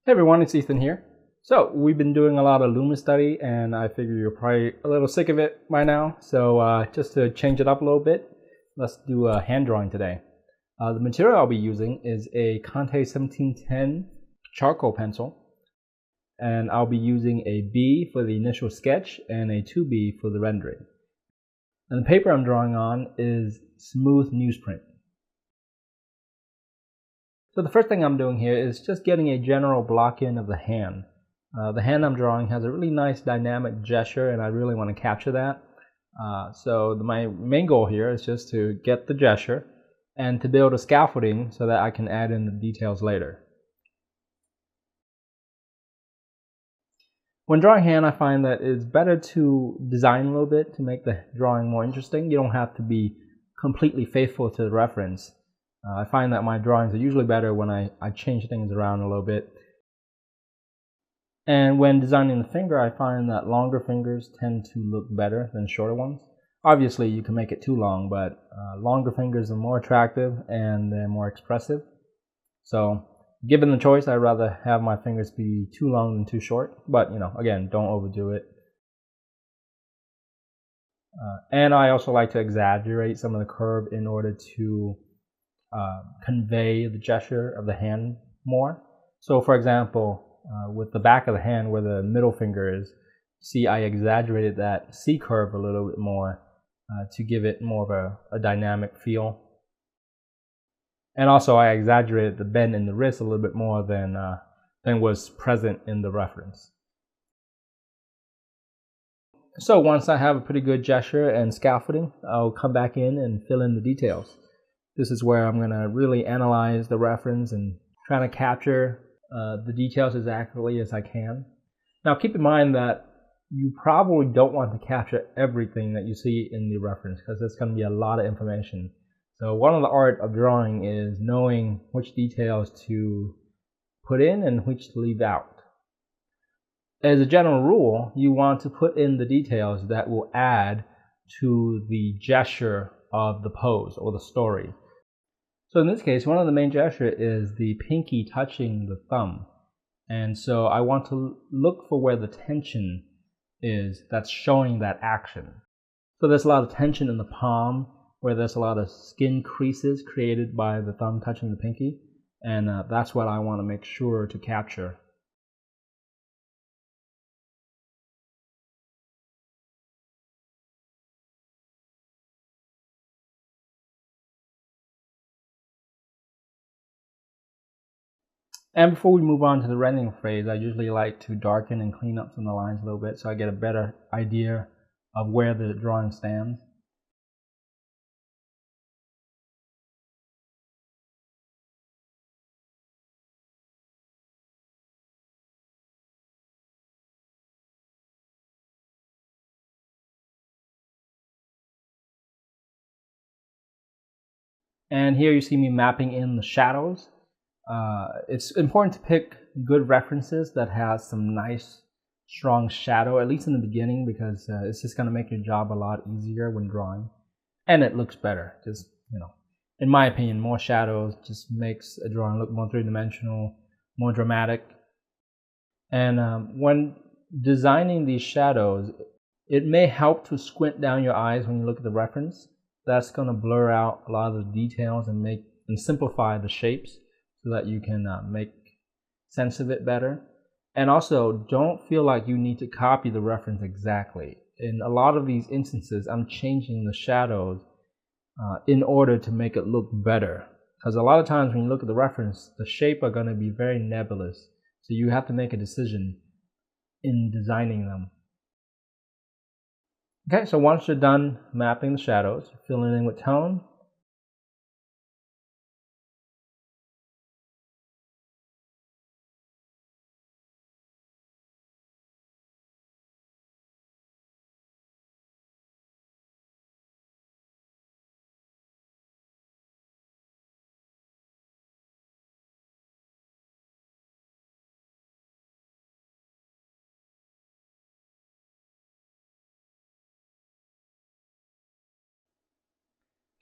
Hey everyone, it's Ethan here. So we've been doing a lot of Luma study and I figure you're probably a little sick of it by now. So just to change it up a little bit, let's do a hand drawing today. The material I'll be using is a Conte 1710 charcoal pencil, and I'll be using a B for the initial sketch and a 2B for the rendering. And the paper I'm drawing on is smooth newsprint. So the first thing I'm doing here is just getting a general block in of the hand. The hand I'm drawing has a really nice dynamic gesture and I really want to capture that. So my main goal here is just to get the gesture and to build a scaffolding so that I can add in the details later. When drawing hand, I find that it's better to design a little bit to make the drawing more interesting. You don't have to be completely faithful to the reference. I find that my drawings are usually better when I change things around a little bit. And when designing the finger, I find that longer fingers tend to look better than shorter ones. Obviously, you can make it too long, but longer fingers are more attractive and they're more expressive. So, given the choice, I'd rather have my fingers be too long than too short. But, again, don't overdo it. And I also like to exaggerate some of the curve in order to convey the gesture of the hand more. So for example, with the back of the hand where the middle finger is, see I exaggerated that C curve a little bit more to give it more of a dynamic feel. And also I exaggerated the bend in the wrist a little bit more than was present in the reference. So once I have a pretty good gesture and scaffolding, I'll come back in and fill in the details. This is where I'm going to really analyze the reference and try to capture the details as accurately as I can. Now keep in mind that you probably don't want to capture everything that you see in the reference because there's going to be a lot of information. So one of the art of drawing is knowing which details to put in and which to leave out. As a general rule, you want to put in the details that will add to the gesture of the pose or the story. So in this case, one of the main gestures is the pinky touching the thumb. And so I want to look for where the tension is that's showing that action. So there's a lot of tension in the palm where there's a lot of skin creases created by the thumb touching the pinky. And that's what I want to make sure to capture. And before we move on to the rendering phase, I usually like to darken and clean up some of the lines a little bit so I get a better idea of where the drawing stands. And here you see me mapping in the shadows. It's important to pick good references that has some nice strong shadow, at least in the beginning, because it's just going to make your job a lot easier when drawing. And it looks better. Just, in my opinion, more shadows just makes a drawing look more three-dimensional, more dramatic. And when designing these shadows, it may help to squint down your eyes when you look at the reference. That's going to blur out a lot of the details and simplify the shapes so that you can make sense of it better. And also, don't feel like you need to copy the reference exactly. In a lot of these instances, I'm changing the shadows in order to make it look better. Because a lot of times when you look at the reference, the shape are going to be very nebulous. So you have to make a decision in designing them. Okay, so once you're done mapping the shadows, filling in with tone.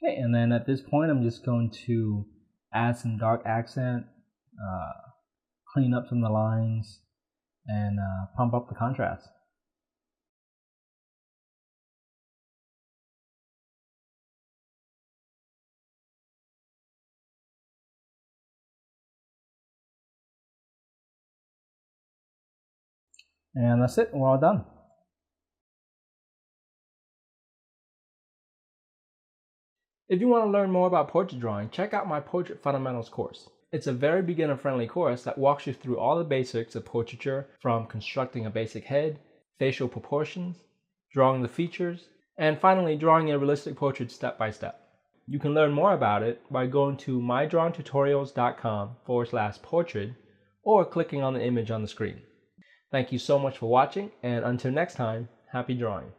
Okay, and then at this point, I'm just going to add some dark accent clean up some of the lines and pump up the contrast. And that's it, we're all done. If you want to learn more about portrait drawing, check out my Portrait Fundamentals course. It's a very beginner-friendly course that walks you through all the basics of portraiture, from constructing a basic head, facial proportions, drawing the features, and finally drawing a realistic portrait step by step. You can learn more about it by going to mydrawingtutorials.com/portrait or clicking on the image on the screen. Thank you so much for watching, and until next time, happy drawing.